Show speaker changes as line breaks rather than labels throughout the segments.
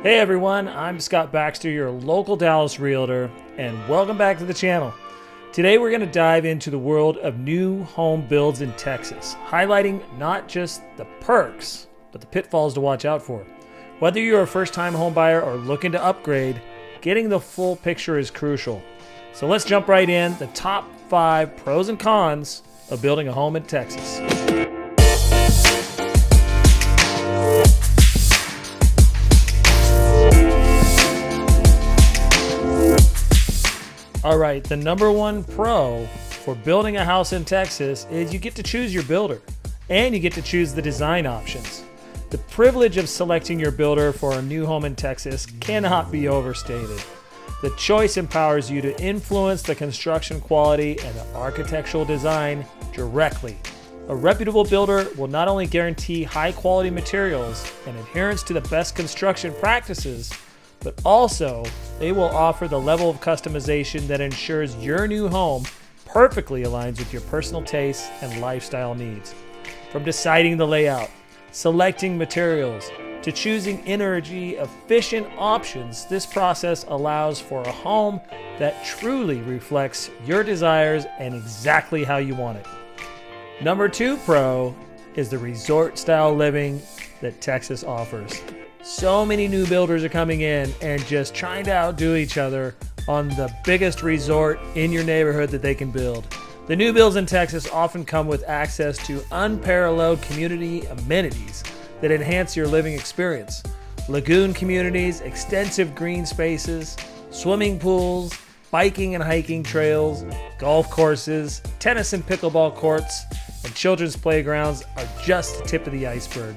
Hey everyone, I'm Scott Baxter, your local Dallas Realtor, and welcome back to the channel. Today we're going to dive into the world of new home builds in Texas, highlighting not just the perks, but the pitfalls to watch out for. Whether you're a first-time home buyer or looking to upgrade, getting the full picture is crucial. So let's jump right in, the top 5 pros and cons of building a home in Texas. All right, the number one pro for building a house in Texas is you get to choose your builder and you get to choose the design options. The privilege of selecting your builder for a new home in Texas cannot be overstated. The choice empowers you to influence the construction quality and the architectural design directly. A reputable builder will not only guarantee high quality materials and adherence to the best construction practices, but also they will offer the level of customization that ensures your new home perfectly aligns with your personal tastes and lifestyle needs. From deciding the layout, selecting materials, to choosing energy efficient options, this process allows for a home that truly reflects your desires and exactly how you want it. Number 2 pro is the resort style living that Texas offers. So many new builders are coming in and just trying to outdo each other on the biggest resort in your neighborhood that they can build. The new builds in Texas often come with access to unparalleled community amenities that enhance your living experience. Lagoon communities, extensive green spaces, swimming pools, biking and hiking trails, golf courses, tennis and pickleball courts, and children's playgrounds are just the tip of the iceberg.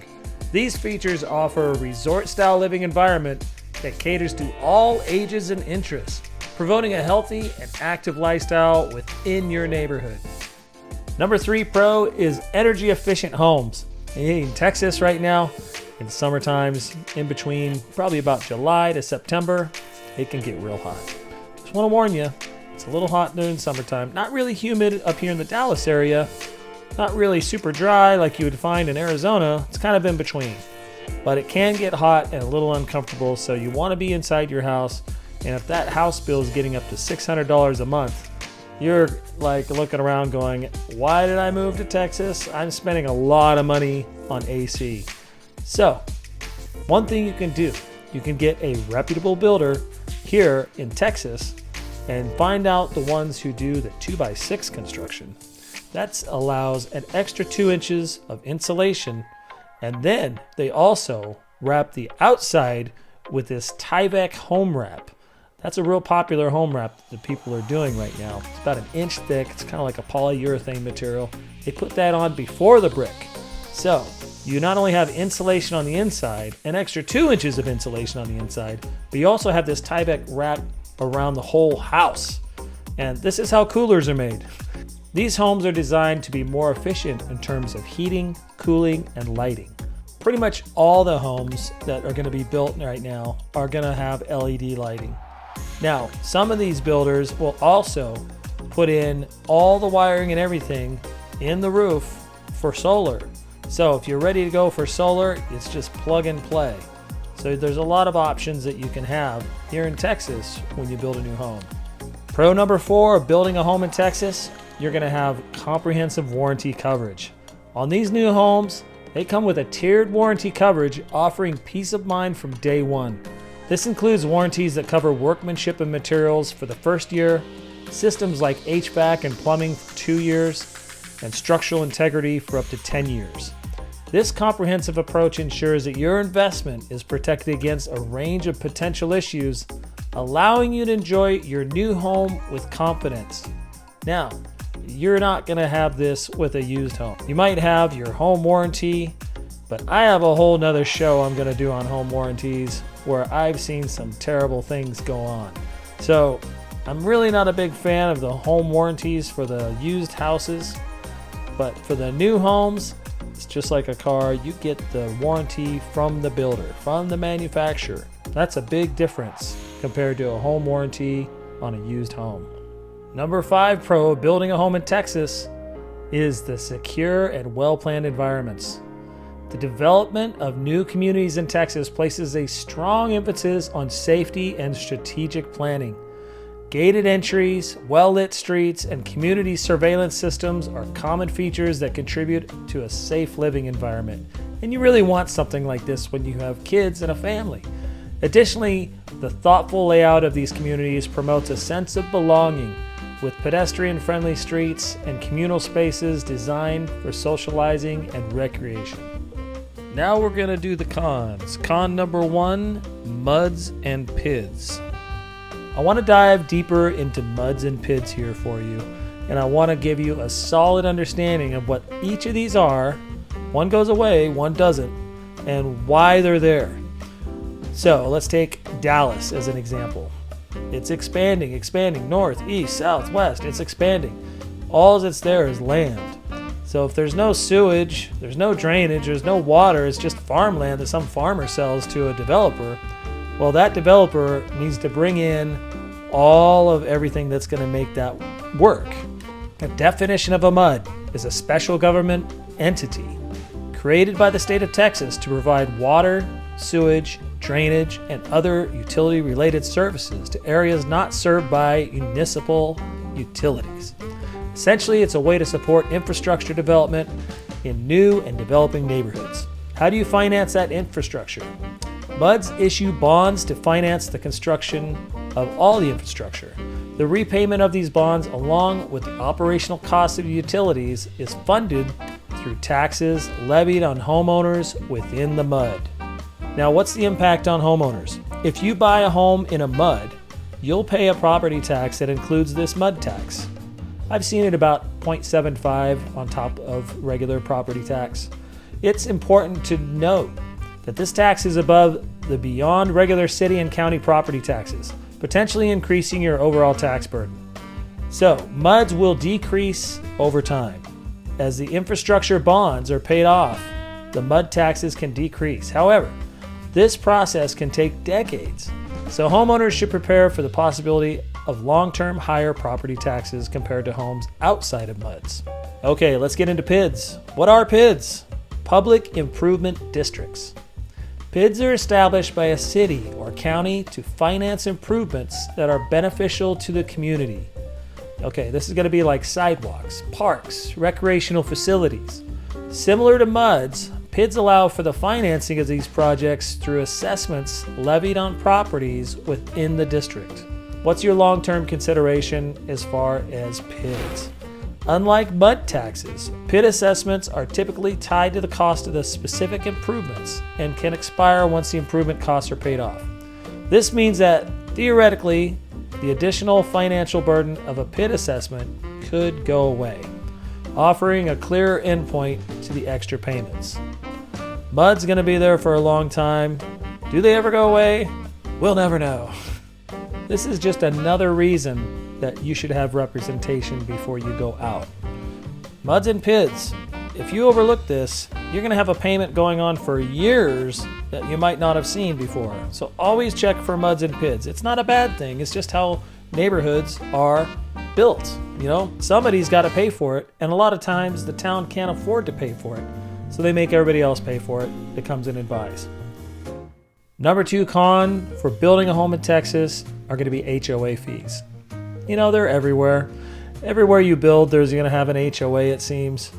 These features offer a resort-style living environment that caters to all ages and interests, promoting a healthy and active lifestyle within your neighborhood. Number 3 pro is energy-efficient homes. In Texas right now, in summer times, in between probably about July to September, it can get real hot. Just want to warn you, it's a little hot during summertime. Not really humid up here in the Dallas area. Not really super dry like you would find in Arizona. It's kind of in between. But it can get hot and a little uncomfortable, so you want to be inside your house. And if that house bill is getting up to $600 a month, you're like looking around going, why did I move to Texas? I'm spending a lot of money on AC. So, one thing you can do, you can get a reputable builder here in Texas and find out the ones who do the 2x6 construction. That allows an extra 2 inches of insulation, and then they also wrap the outside with this Tyvek home wrap. That's a real popular home wrap that people are doing right now. It's about 1 inch thick. It's kind of like a polyurethane material. They put that on before the brick. So you not only have insulation on the inside, an extra 2 inches of insulation on the inside, but you also have this Tyvek wrap around the whole house. And this is how coolers are made. These homes are designed to be more efficient in terms of heating, cooling, and lighting. Pretty much all the homes that are going to be built right now are going to have LED lighting. Now, some of these builders will also put in all the wiring and everything in the roof for solar. So if you're ready to go for solar, it's just plug and play. So there's a lot of options that you can have here in Texas when you build a new home. Pro number 4 of building a home in Texas, you're going to have comprehensive warranty coverage. On these new homes, they come with a tiered warranty coverage offering peace of mind from day one. This includes warranties that cover workmanship and materials for the first year, systems like HVAC and plumbing for 2 years, and structural integrity for up to 10 years. This comprehensive approach ensures that your investment is protected against a range of potential issues, allowing you to enjoy your new home with confidence. Now, you're not going to have this with a used home. You might have your home warranty, but I have a whole nother show I'm going to do on home warranties where I've seen some terrible things go on. So I'm really not a big fan of the home warranties for the used houses, but for the new homes, it's just like a car. You get the warranty from the builder, from the manufacturer. That's a big difference compared to a home warranty on a used home. Number 5 pro of building a home in Texas is the secure and well-planned environments. The development of new communities in Texas places a strong emphasis on safety and strategic planning. Gated entries, well-lit streets, and community surveillance systems are common features that contribute to a safe living environment. And you really want something like this when you have kids and a family. Additionally, the thoughtful layout of these communities promotes a sense of belonging, with pedestrian-friendly streets and communal spaces designed for socializing and recreation. Now we're going to do the cons. Con number 1, MUDs and PIDs. I want to dive deeper into MUDs and PIDs here for you, and I want to give you a solid understanding of what each of these are. One goes away, one doesn't, and why they're there. So let's take Dallas as an example. It's expanding, north, east, south, west. It's expanding. All that's there is land. So if there's no sewage, there's no drainage, there's no water, it's just farmland that some farmer sells to a developer, well, that developer needs to bring in all of everything that's going to make that work. The definition of a MUD is a special government entity created by the state of Texas to provide water, sewage, drainage, and other utility-related services to areas not served by municipal utilities. Essentially, it's a way to support infrastructure development in new and developing neighborhoods. How do you finance that infrastructure? MUDs issue bonds to finance the construction of all the infrastructure. The repayment of these bonds, along with the operational costs of utilities, is funded through taxes levied on homeowners within the MUD. Now, what's the impact on homeowners? If you buy a home in a MUD, you'll pay a property tax that includes this MUD tax. I've seen it about 0.75 on top of regular property tax. It's important to note that this tax is above the beyond regular city and county property taxes, potentially increasing your overall tax burden. So, MUDs will decrease over time. As the infrastructure bonds are paid off, the MUD taxes can decrease. However, this process can take decades, so homeowners should prepare for the possibility of long-term higher property taxes compared to homes outside of MUDs. Okay, let's get into PIDs. What are PIDs? Public Improvement Districts. PIDs are established by a city or county to finance improvements that are beneficial to the community. Okay, this is going to be like sidewalks, parks, recreational facilities. Similar to MUDs, PIDs allow for the financing of these projects through assessments levied on properties within the district. What's your long-term consideration as far as PIDs? Unlike MUD taxes, PID assessments are typically tied to the cost of the specific improvements and can expire once the improvement costs are paid off. This means that, theoretically, the additional financial burden of a PID assessment could go away, offering a clearer endpoint to the extra payments. MUD's going to be there for a long time. Do they ever go away? We'll never know. This is just another reason that you should have representation before you go out. MUDs and PIDs. If you overlook this, you're going to have a payment going on for years that you might not have seen before. So always check for MUDs and PIDs. It's not a bad thing. It's just how neighborhoods are built. You know, somebody's got to pay for it, and a lot of times the town can't afford to pay for it. So they make everybody else pay for it that comes in and buys. Number 2 con for building a home in Texas are going to be HOA fees. You know, they're everywhere. Everywhere you build, there's going to have an HOA, it seems.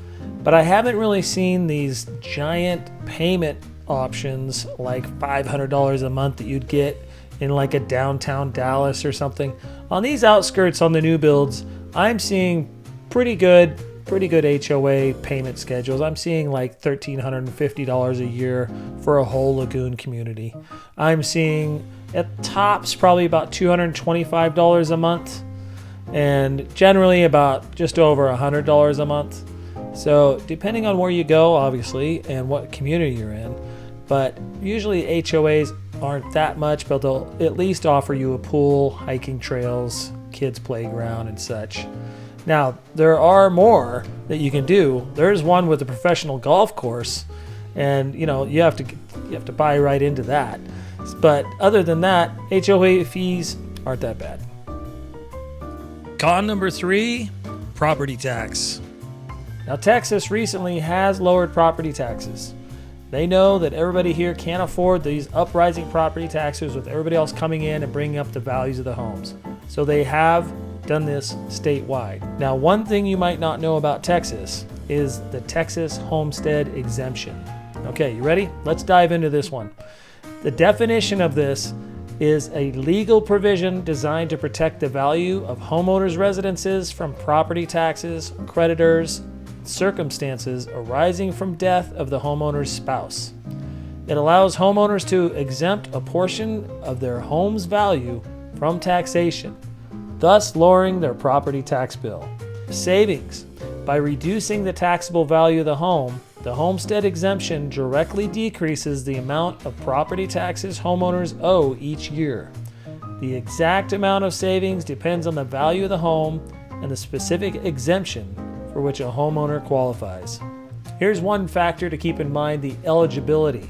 But I haven't really seen these giant payment options like $500 a month that you'd get in like a downtown Dallas or something. On these outskirts on the new builds, I'm seeing pretty good HOA payment schedules. I'm seeing like $1,350 a year for a whole lagoon community. I'm seeing at tops probably about $225 a month, and generally about just over $100 a month. So depending on where you go, obviously, and what community you're in, but usually HOAs aren't that much, but they'll at least offer you a pool, hiking trails, kids playground, and such. Now, there are more that you can do. There's one with a professional golf course, and you know you have to buy right into that. But other than that, HOA fees aren't that bad. Con number 3, property tax. Now, Texas recently has lowered property taxes. They know that everybody here can't afford these uprising property taxes with everybody else coming in and bringing up the values of the homes. So they have done this statewide. Now, one thing you might not know about Texas is the Texas homestead exemption. Okay, you ready? Let's dive into this one. The definition of this is a legal provision designed to protect the value of homeowners' residences from property taxes, creditors, circumstances arising from death of the homeowner's spouse. It allows homeowners to exempt a portion of their home's value from taxation, thus lowering their property tax bill. Savings. By reducing the taxable value of the homestead exemption directly decreases the amount of property taxes homeowners owe each year. The exact amount of savings depends on the value of the home and the specific exemption for which a homeowner qualifies. Here's one factor to keep in mind: the eligibility.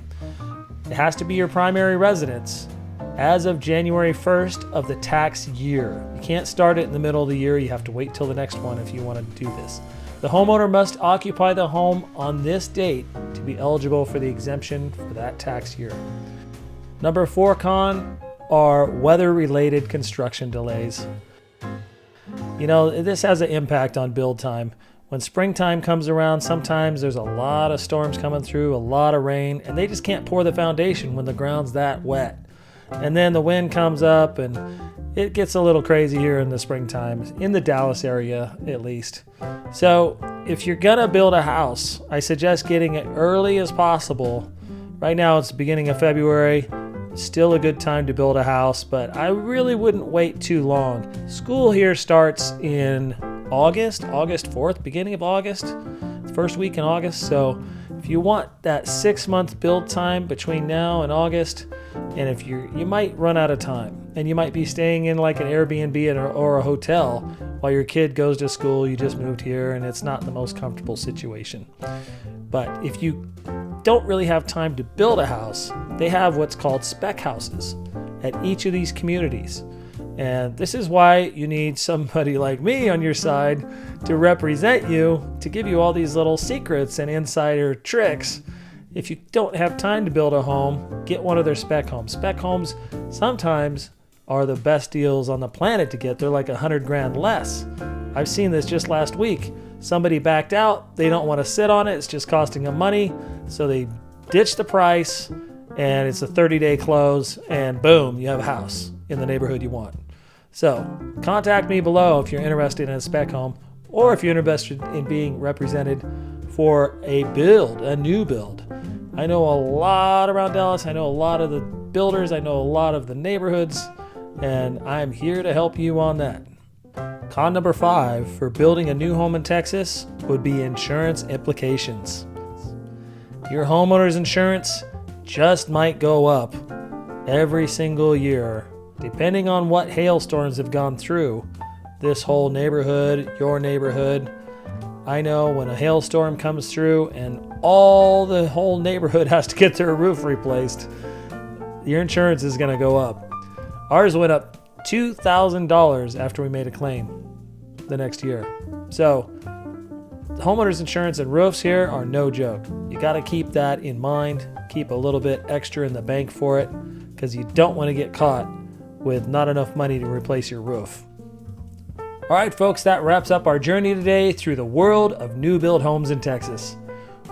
It has to be your primary residence as of January 1st of the tax year. You can't start it in the middle of the year. You have to wait till the next one if you want to do this. The homeowner must occupy the home on this date to be eligible for the exemption for that tax year. Number 4 con are weather-related construction delays. You know, this has an impact on build time. When springtime comes around, sometimes there's a lot of storms coming through, a lot of rain, and they just can't pour the foundation when the ground's that wet. And then the wind comes up and it gets a little crazy here in the springtime, in the Dallas area at least. So if you're gonna build a house, I suggest getting it early as possible. Right now it's the beginning of February. Still a good time to build a house, but I really wouldn't wait too long. School here starts in August 4th, beginning of August, first week in August. So if you want that 6-month build time between now and August, and if you might run out of time, and you might be staying in like an Airbnb or a hotel while your kid goes to school. You just moved here and it's not the most comfortable situation. But if you don't really have time to build a house, they have what's called spec houses at each of these communities. And this is why you need somebody like me on your side to represent you, to give you all these little secrets and insider tricks. If you don't have time to build a home, get one of their spec homes. Spec homes sometimes are the best deals on the planet to get. They're like $100,000 less. I've seen this just last week. Somebody backed out. They don't want to sit on it. It's just costing them money. So they ditch the price and it's a 30-day close and boom, you have a house in the neighborhood you want. So contact me below if you're interested in a spec home or if you're interested in being represented for a new build. I know a lot around Dallas. I know a lot of the builders. I know a lot of the neighborhoods, and I'm here to help you on that. Con number 5 for building a new home in Texas would be insurance implications. Your homeowner's insurance just might go up every single year, depending on what hailstorms have gone through this whole neighborhood, your neighborhood. I know when a hailstorm comes through and the whole neighborhood has to get their roof replaced, your insurance is going to go up. Ours went up $2,000 after we made a claim the next year. So homeowners insurance and roofs here are no joke. You got to keep that in mind. Keep a little bit extra in the bank for it because you don't want to get caught with not enough money to replace your roof. All right, folks, that wraps up our journey today through the world of new build homes in Texas.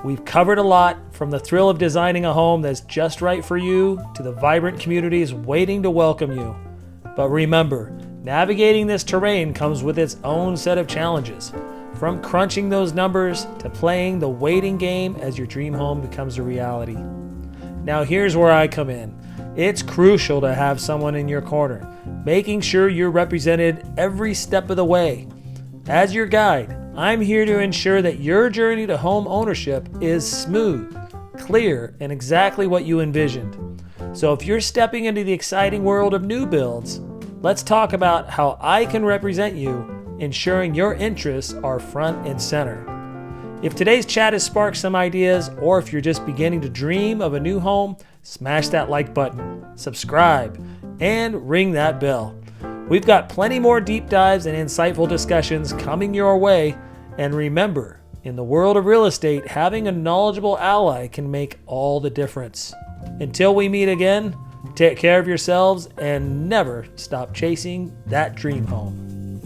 We've covered a lot, from the thrill of designing a home that's just right for you to the vibrant communities waiting to welcome you. But remember, navigating this terrain comes with its own set of challenges, from crunching those numbers to playing the waiting game as your dream home becomes a reality. Now here's where I come in. It's crucial to have someone in your corner, making sure you're represented every step of the way. As your guide, I'm here to ensure that your journey to home ownership is smooth, clear, and exactly what you envisioned. So if you're stepping into the exciting world of new builds, let's talk about how I can represent you, ensuring your interests are front and center. If today's chat has sparked some ideas, or if you're just beginning to dream of a new home, smash that like button, subscribe, and ring that bell. We've got plenty more deep dives and insightful discussions coming your way. And remember, In the world of real estate, having a knowledgeable ally can make all the difference. Until we meet again, take care of yourselves and never stop chasing that dream home.